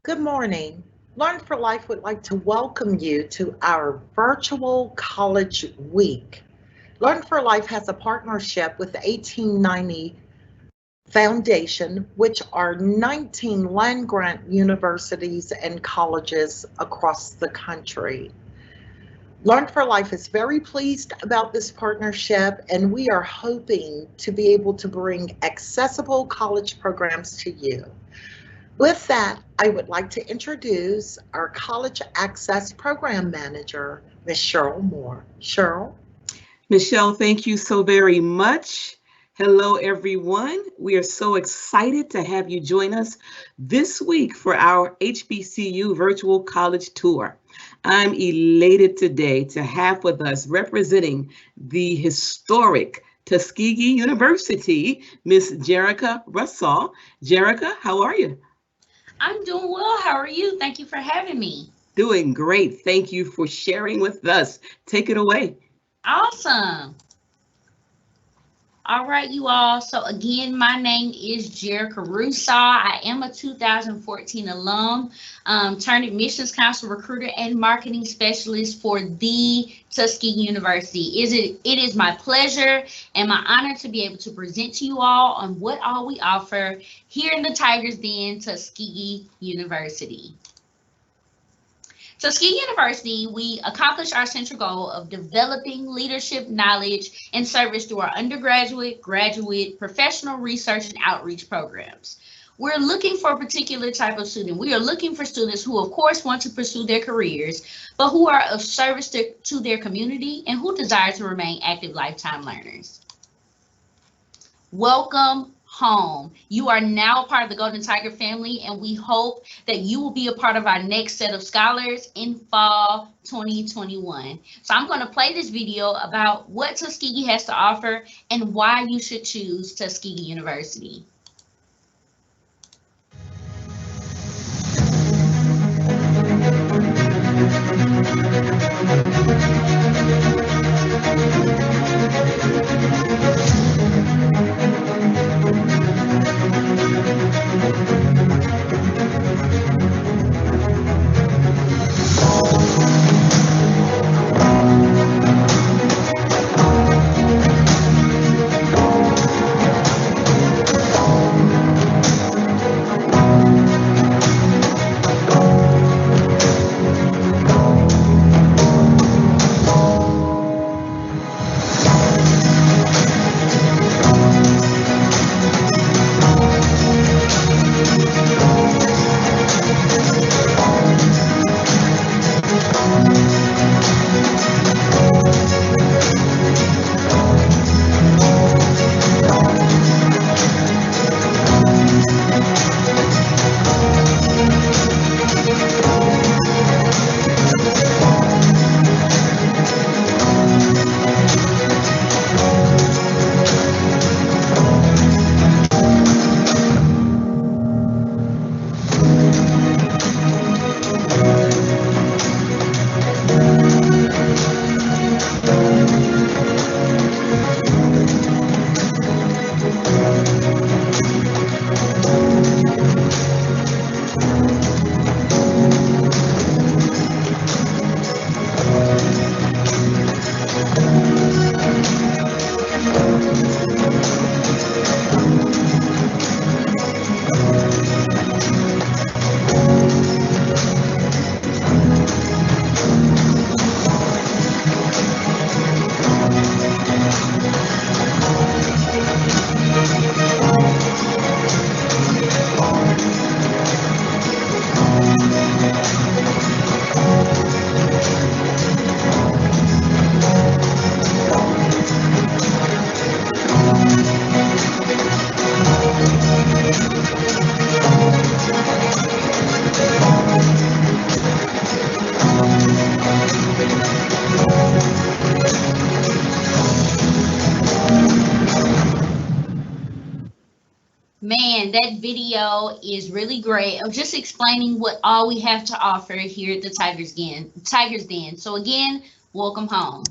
Good morning. Learn for Life would like to welcome you to our virtual college week. Learn for Life has a partnership with the 1890 Foundation, which are 19 land grant universities and colleges across the country. Learn for Life is very pleased about this partnership, and we are hoping to be able to bring accessible college programs to you. With that, I would like to introduce our College Access Program Manager, Ms. Cheryl Moore. Cheryl? Michelle, thank you so very much. Hello, everyone. We are so excited to have you join us this week for our HBCU virtual college tour. I'm elated today to have with us representing the historic Tuskegee University, Miss Jerica Russell. Jerica, how are you? I'm doing well. How are you? Thank you for having me. Doing great. Thank you for sharing with us. Take it away. Awesome. All right, you all. So again, my name is Jerica Russo. I am a 2014 alum, turned admissions council recruiter and marketing specialist for the Tuskegee University. It is my pleasure and my honor to be able to present to you all on what all we offer here in the Tigers Den, Tuskegee University. Tuskegee University, we accomplish our central goal of developing leadership, knowledge, and service through our undergraduate, graduate, professional research, and outreach programs. We're looking for a particular type of student. We are looking for students who, of course, want to pursue their careers, but who are of service to their community and who desire to remain active lifetime learners. Welcome home. You are now part of the Golden Tiger family, and we hope that you will be a part of our next set of scholars in fall 2021. So I'm going to play this video about what Tuskegee has to offer and why you should choose Tuskegee University. Man, that video is really great. I'm just explaining what all we have to offer here at the Tigers Den. So again, welcome home.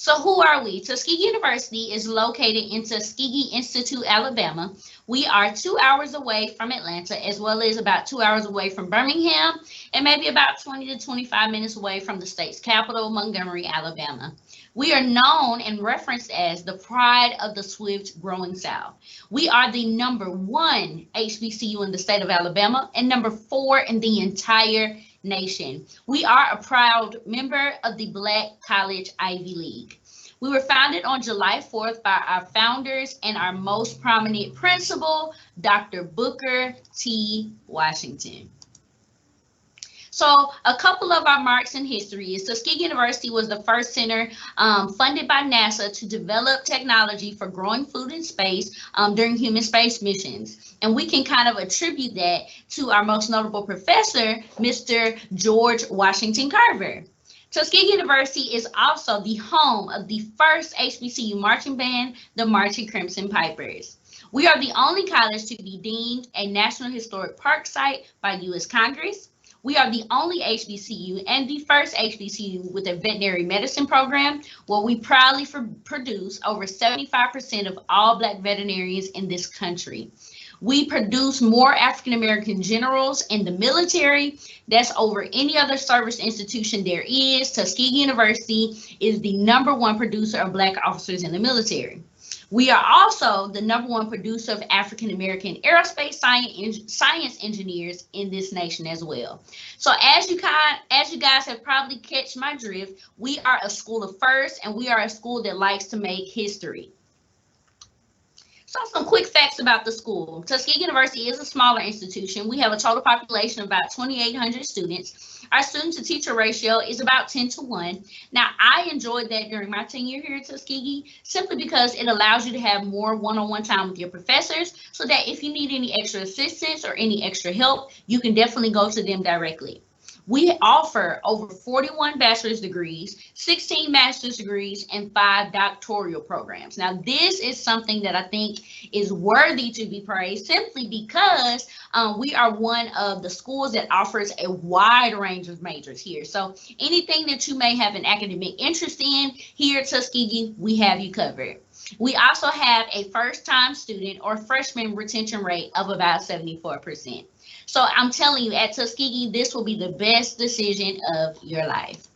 So who are we? Tuskegee University is located in Tuskegee Institute, Alabama. We are 2 hours away from Atlanta, as well as about 2 hours away from Birmingham, and maybe about 20 to 25 minutes away from the state's capital, Montgomery, Alabama. We are known and referenced as the pride of the swift growing South. We are the #1 HBCU in the state of Alabama and #4 in the entire nation. We are a proud member of the Black College Ivy League. We were founded on July 4th by our founders and our most prominent principal, Dr. Booker T. Washington. So a couple of our marks in history is Tuskegee University was the first center funded by NASA to develop technology for growing food in space during human space missions. And we can kind of attribute that to our most notable professor, Mr. George Washington Carver. Tuskegee University is also the home of the first HBCU marching band, the Marching Crimson Pipers. We are the only college to be deemed a National Historic Park site by U.S. Congress. We are the only HBCU and the first HBCU with a veterinary medicine program where we proudly produce over 75% of all Black veterinarians in this country. We produce more African-American generals in the military. That's over any other service institution there is. Tuskegee University is the #1 producer of Black officers in the military. We are also the #1 producer of African-American aerospace science engineers in this nation as well. So as you guys have probably catch my drift, we are a school of first, and we are a school that likes to make history. So some quick facts about the school. Tuskegee University is a smaller institution. We have a total population of about 2,800 students. Our student to teacher ratio is about 10 to 1. Now, I enjoyed that during my tenure here at Tuskegee, simply because it allows you to have more one-on-one time with your professors, so that if you need any extra assistance or any extra help, you can definitely go to them directly. We offer over 41 bachelor's degrees, 16 master's degrees, and 5 doctoral programs. Now, this is something that I think is worthy to be praised, simply because we are one of the schools that offers a wide range of majors here. So anything that you may have an academic interest in here at Tuskegee, we have you covered. We also have a first-time student or freshman retention rate of about 74%. So I'm telling you, at Tuskegee, this will be the best decision of your life.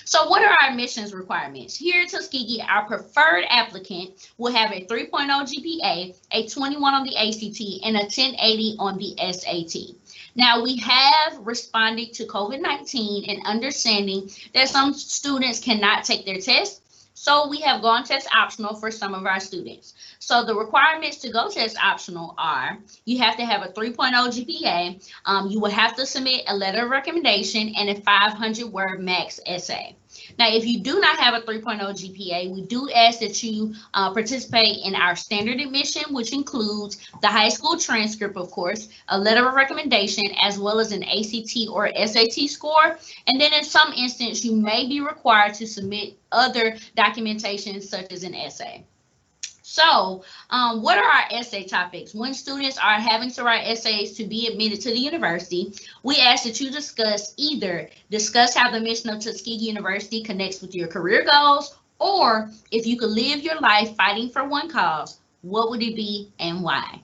So what are our admissions requirements? Here at Tuskegee, our preferred applicant will have a 3.0 GPA, a 21 on the ACT, and a 1080 on the SAT. Now, we have responded to COVID-19 and understanding that some students cannot take their test. So we have gone test optional for some of our students. So the requirements to go test optional are, you have to have a 3.0 GPA, you will have to submit a letter of recommendation and a 500-word max essay. Now, if you do not have a 3.0 GPA, we do ask that you participate in our standard admission, which includes the high school transcript, of course, a letter of recommendation, as well as an ACT or SAT score. And then in some instances, you may be required to submit other documentation such as an essay. So what are our essay topics? When students are having to write essays to be admitted to the university, we ask that you discuss how the mission of Tuskegee University connects with your career goals, or if you could live your life fighting for one cause, what would it be and why?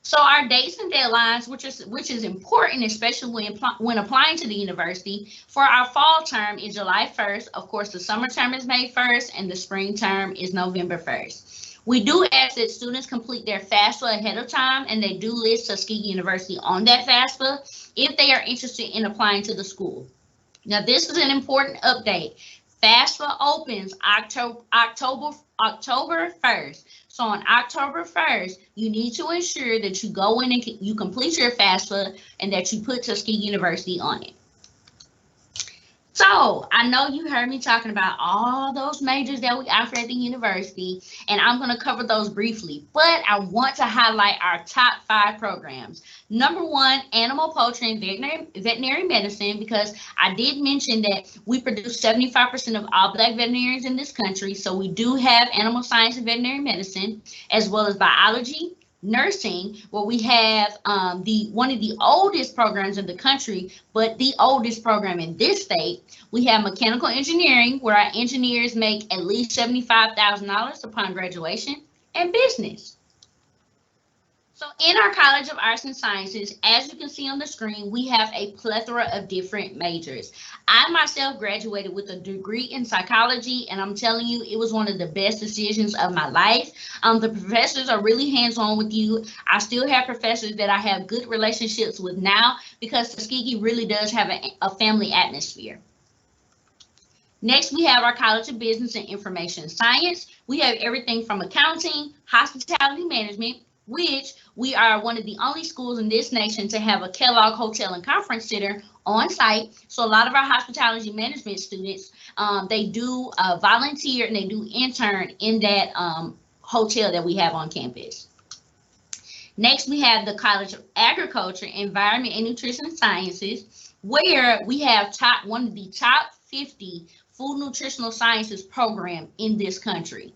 So our dates and deadlines, which is important, especially when applying to the university. For our fall term is July 1st. Of course, the summer term is May 1st, and the spring term is November 1st. We do ask that students complete their FAFSA ahead of time, and they do list Tuskegee University on that FAFSA if they are interested in applying to the school. Now, this is an important update. FAFSA opens October 1st. So on October 1st, you need to ensure that you go in and you complete your FAFSA and that you put Tuskegee University on it. So I know you heard me talking about all those majors that we offer at the university, and I'm going to cover those briefly, but I want to highlight our top 5 programs. #1, animal poultry and veterinary medicine, because I did mention that we produce 75% of all Black veterinarians in this country. So we do have animal science and veterinary medicine, as well as biology, nursing, where we have one of the oldest programs in the country, but the oldest program in this state. We have mechanical engineering, where our engineers make at least $75,000 upon graduation, and business. So in our College of Arts and Sciences, as you can see on the screen, we have a plethora of different majors. I myself graduated with a degree in psychology, and I'm telling you, it was one of the best decisions of my life. The professors are really hands-on with you. I still have professors that I have good relationships with now, because Tuskegee really does have a family atmosphere. Next, we have our College of Business and Information Science. We have everything from accounting, hospitality management, which we are one of the only schools in this nation to have a Kellogg Hotel and Conference Center on site. So a lot of our hospitality management students, they do volunteer and they do intern in that hotel that we have on campus. Next, we have the College of Agriculture, Environment, and Nutrition Sciences, where we have one of the top 50 food nutritional sciences program in this country.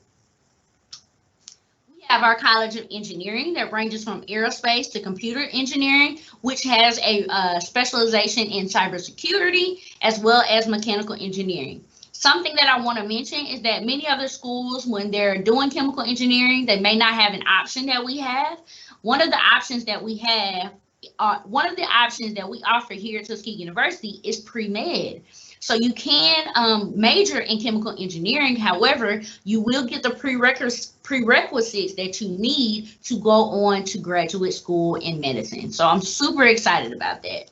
We have our College of Engineering that ranges from aerospace to computer engineering, which has a specialization in cybersecurity as well as mechanical engineering. Something that I want to mention is that many other schools, when they're doing chemical engineering, they may not have an option that we have. One of the options that we offer here at Tuskegee University is pre-med. So you can major in chemical engineering. However, you will get the prerequisites that you need to go on to graduate school in medicine. So I'm super excited about that.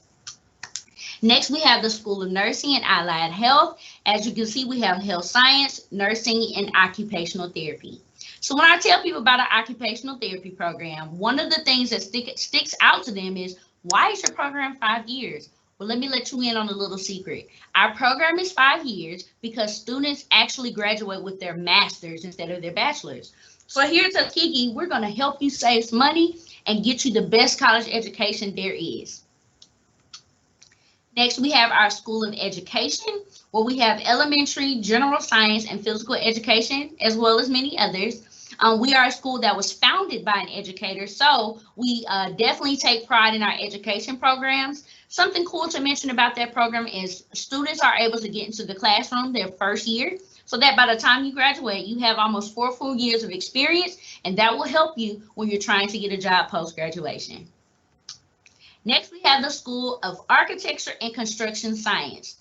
Next, we have the School of Nursing and Allied Health. As you can see, we have health science, nursing, and occupational therapy. So when I tell people about our occupational therapy program, one of the things that sticks out to them is, why is your program 5 years? Well, let me let you in on a little secret. Our program is 5 years because students actually graduate with their master's instead of their bachelor's. So here at Tuskegee, we're going to help you save some money and get you the best college education there is. Next, we have our School of Education, where we have elementary, general science, and physical education, as well as many others. We are a school that was founded by an educator, so we definitely take pride in our education programs. Something cool to mention about that program is students are able to get into the classroom their first year, so that by the time you graduate, you have almost 4 full years of experience, and that will help you when you're trying to get a job post-graduation. Next, we have the School of Architecture and Construction Science.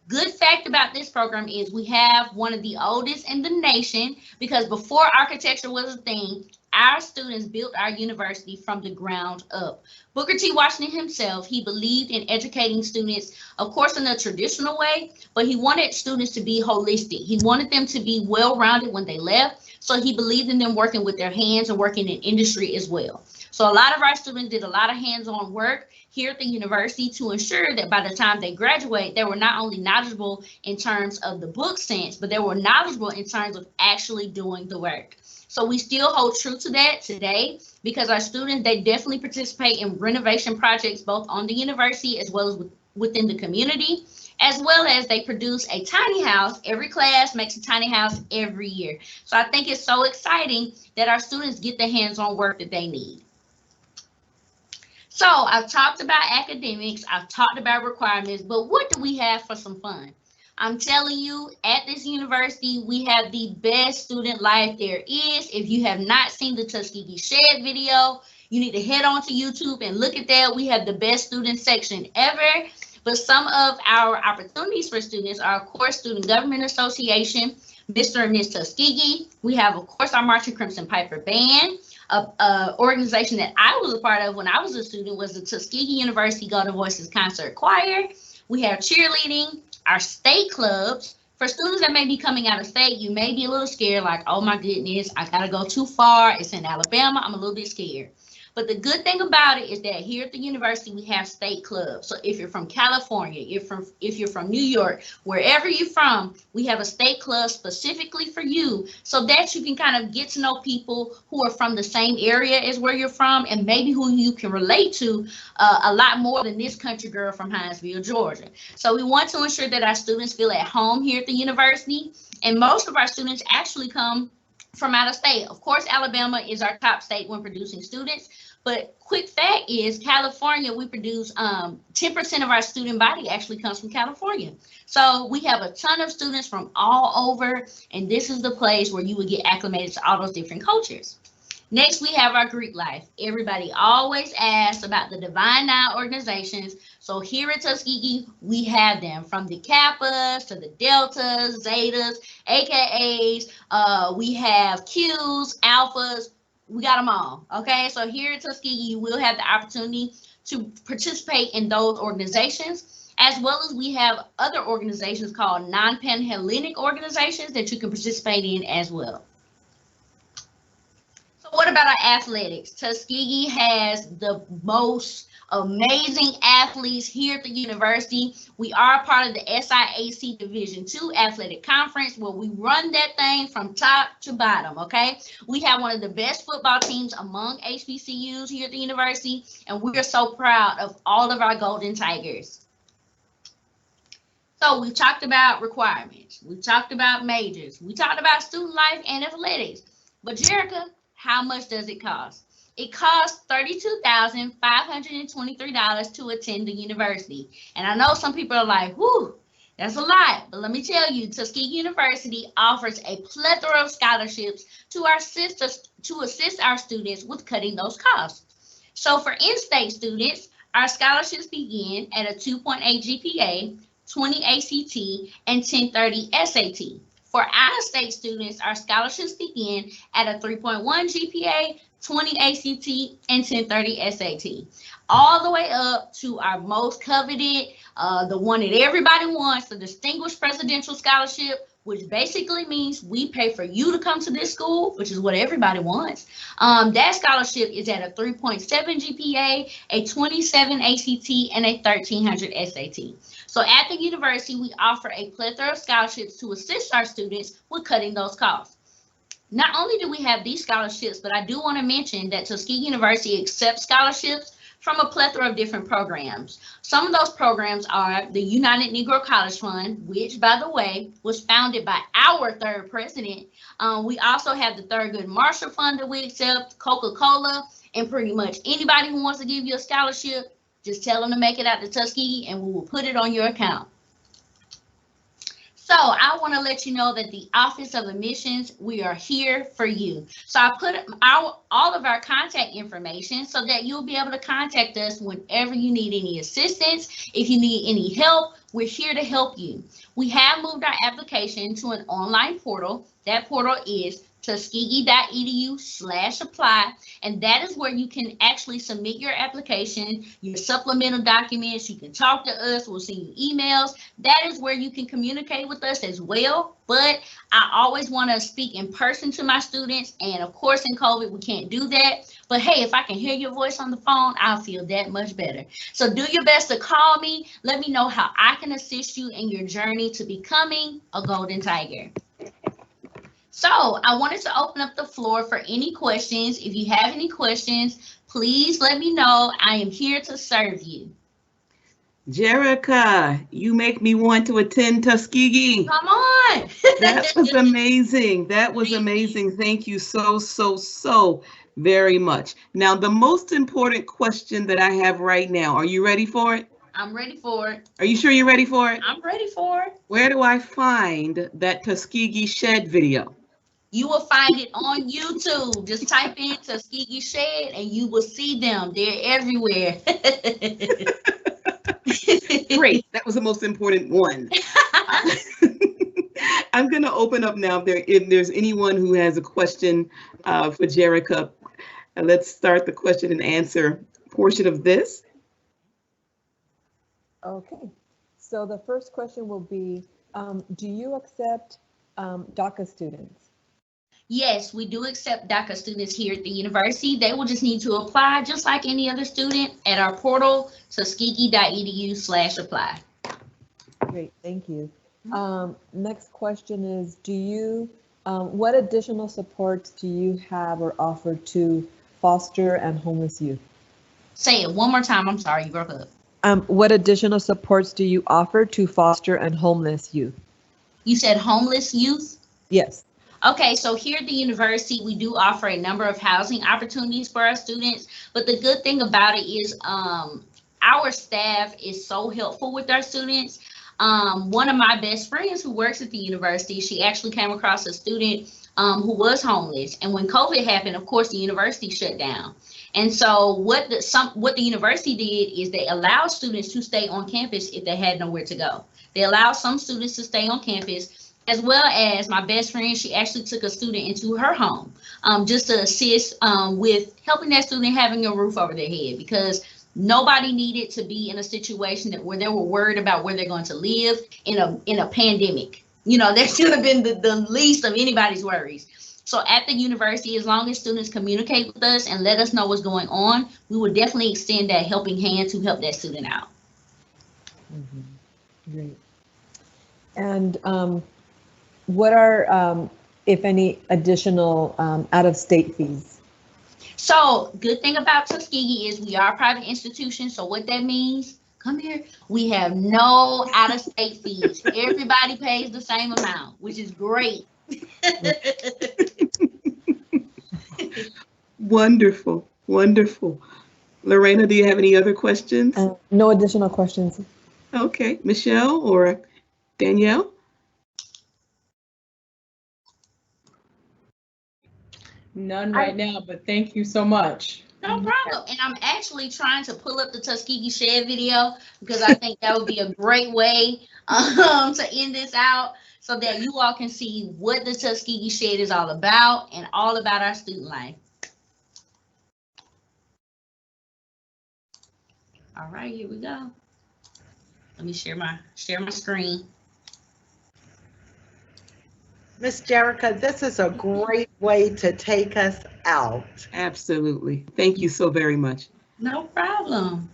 Good fact about this program is we have one of the oldest in the nation, because before architecture was a thing, our students built our university from the ground up. Booker T. Washington himself, he believed in educating students, of course, in a traditional way, but he wanted students to be holistic. He wanted them to be well-rounded when they left, so he believed in them working with their hands and working in industry as well. So a lot of our students did a lot of hands-on work here at the university to ensure that by the time they graduate, they were not only knowledgeable in terms of the book sense, but they were knowledgeable in terms of actually doing the work. So we still hold true to that today, because our students, they definitely participate in renovation projects, both on the university as well as within the community, as well as they produce a tiny house. Every class makes a tiny house every year. So I think it's so exciting that our students get the hands-on work that they need. So I've talked about academics, I've talked about requirements, but what do we have for some fun? I'm telling you, at this university, we have the best student life there is. If you have not seen the Tuskegee Shed video, you need to head on to YouTube and look at that. We have the best student section ever. But some of our opportunities for students are, of course, Student Government Association, Mr. and Ms. Tuskegee. We have, of course, our Marching Crimson Piper Band. An organization that I was a part of when I was a student was the Tuskegee University Golden Voices Concert Choir. We have cheerleading, our state clubs. For students that may be coming out of state, you may be a little scared, like, oh my goodness, I gotta go too far. It's in Alabama, I'm a little bit scared. But the good thing about it is that here at the university, we have state clubs. So if you're from California, if you're from New York, wherever you're from, we have a state club specifically for you, so that you can kind of get to know people who are from the same area as where you're from, and maybe who you can relate to a lot more than this country girl from Hinesville, Georgia. So we want to ensure that our students feel at home here at the university, and most of our students actually come from out of state. Of course, Alabama is our top state when producing students. But quick fact is California, we produce 10% of our student body actually comes from California. So we have a ton of students from all over, and this is the place where you would get acclimated to all those different cultures. Next, we have our Greek life. Everybody always asks about the Divine Nine organizations. So here at Tuskegee, we have them from the Kappas to the Deltas, Zetas, AKAs. We have Qs, Alphas. We got them all. Okay, so here at Tuskegee, you will have the opportunity to participate in those organizations, as well as we have other organizations called non-Panhellenic organizations that you can participate in as well. What about our athletics? Tuskegee has the most amazing athletes here at the university. We are part of the SIAC Division II Athletic Conference, where we run that thing from top to bottom, okay? We have one of the best football teams among HBCUs here at the university, and we are so proud of all of our Golden Tigers. So we talked about requirements. We talked about majors. We talked about student life and athletics. But Jerica, how much does it cost? It costs $32,523 to attend the university. And I know some people are like, whoo, that's a lot. But let me tell you, Tuskegee University offers a plethora of scholarships to assist our students with cutting those costs. So for in-state students, our scholarships begin at a 2.8 GPA, 20 ACT, and 1030 SAT. For out-of-state students, our scholarships begin at a 3.1 GPA, 20 ACT, and 1030 SAT. All the way up to our most coveted, the one that everybody wants, the Distinguished Presidential Scholarship, which basically means we pay for you to come to this school, which is what everybody wants. That scholarship is at a 3.7 GPA, a 27 ACT, and a 1300 SAT. So at the university, we offer a plethora of scholarships to assist our students with cutting those costs. Not only do we have these scholarships, but I do want to mention that Tuskegee University accepts scholarships from a plethora of different programs. Some of those programs are the United Negro College Fund, which, by the way, was founded by our third president. We also have the Thurgood Marshall Fund that we accept, Coca-Cola, and pretty much anybody who wants to give you a scholarship, just tell them to make it out to Tuskegee and we will put it on your account. So I want to let you know that the Office of Admissions, we are here for you. So I put all of our contact information so that you'll be able to contact us whenever you need any assistance. If you need any help, we're here to help you. We have moved our application to an online portal. That portal is tuskegee.edu/apply, and that is where you can actually submit your application, your supplemental documents. You can talk to us, we'll send you emails. That is where you can communicate with us as well. But I always want to speak in person to my students, and of course in COVID we can't do that. But hey, if I can hear your voice on the phone, I'll feel that much better. So do your best to call me. Let me know how I can assist you in your journey to becoming a Golden Tiger. So I wanted to open up the floor for any questions. If you have any questions, please let me know. I am here to serve you. Jerica, you make me want to attend Tuskegee. Come on. That was amazing. That was amazing. Thank you so very much. Now, the most important question that I have right now, are you ready for it? I'm ready for it. Are you sure you're ready for it? I'm ready for it. Where do I find that Tuskegee Shed video? You will find it on YouTube. Just type in Tuskegee Shed and you will see them. They're everywhere. Great. That was the most important one. I'm going to open up now if there's anyone who has a question for Jerica. Let's start the question and answer portion of this. Okay. So the first question will be, do you accept DACA students? Yes, we do accept DACA students here at the university. They will just need to apply just like any other student at our portal, tuskegee.edu/apply. Great, thank you. Next question is, what additional supports do you have or offer to foster and homeless youth? Say it one more time. I'm sorry, you broke up. What additional supports do you offer to foster and homeless youth? You said homeless youth? Yes. Okay, so here at the university, we do offer a number of housing opportunities for our students. But the good thing about it is our staff is so helpful with our students. One of my best friends who works at the university, she actually came across a student who was homeless. And when COVID happened, of course, the university shut down. And so what the university did is they allowed students to stay on campus if they had nowhere to go. They allowed some students to stay on campus, as well as my best friend, she actually took a student into her home just to assist with helping that student having a roof over their head, because nobody needed to be in a situation where they were worried about where they're going to live in a pandemic. You know, that should have been the least of anybody's worries. So at the university, as long as students communicate with us and let us know what's going on, we will definitely extend that helping hand to help that student out. Mm-hmm. Great. And what are, if any, additional out-of-state fees? So good thing about Tuskegee is we are a private institution. So what that means, come here, we have no out-of-state fees. Everybody pays the same amount, which is great. Wonderful, wonderful. Lorena, do you have any other questions? No additional questions. Okay, Michelle or Danielle? None right now, but thank you so much. No problem. And I'm actually trying to pull up the Tuskegee Shed video because I think that would be a great way to end this out so that you all can see what the Tuskegee Shed is all about and all about our student life. All right, here we go. Let me share my screen. Miss Jerica, this is a great way to take us out. Absolutely. Thank you so very much. No problem.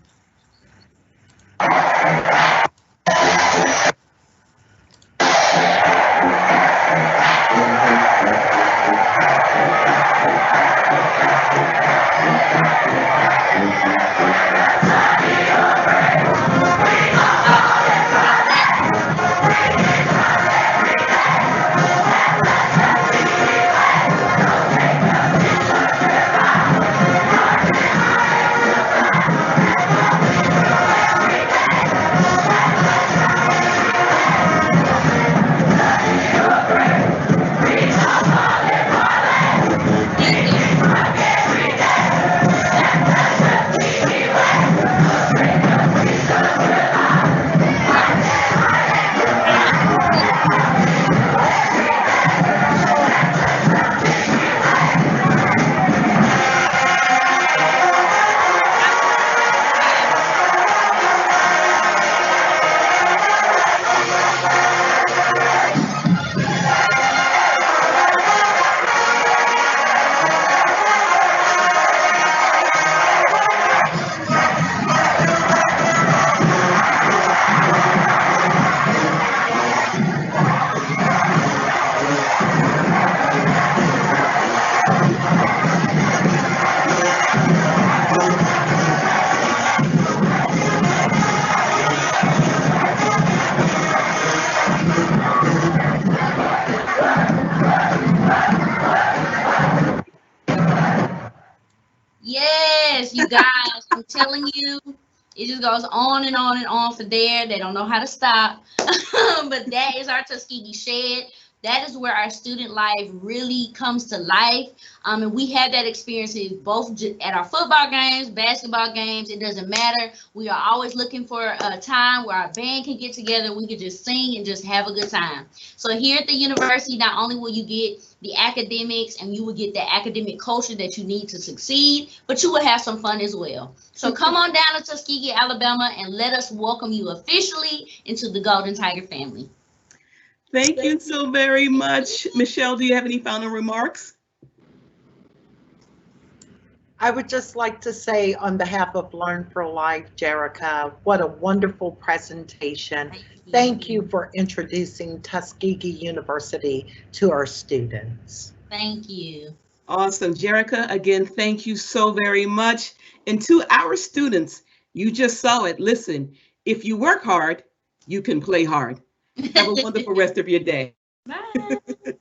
Yes, you guys, I'm telling you, it just goes on and on and on for there. They don't know how to stop. But that is our Tuskegee Shed. That is where our student life really comes to life. And we have that experience both at our football games, basketball games. It doesn't matter. We are always looking for a time where our band can get together. We can just sing and just have a good time. So here at the university, not only will you get the academics and you will get the academic culture that you need to succeed, but you will have some fun as well. So come on down to Tuskegee, Alabama, and let us welcome you officially into the Golden Tiger family. Thank you so very much. Michelle, do you have any final remarks? I would just like to say on behalf of Learn for Life, Jerica, what a wonderful presentation. Thank you for introducing Tuskegee University to our students. Thank you. Awesome. Jerica, again, thank you so very much. And to our students, you just saw it. Listen, if you work hard, you can play hard. Have a wonderful rest of your day. Bye.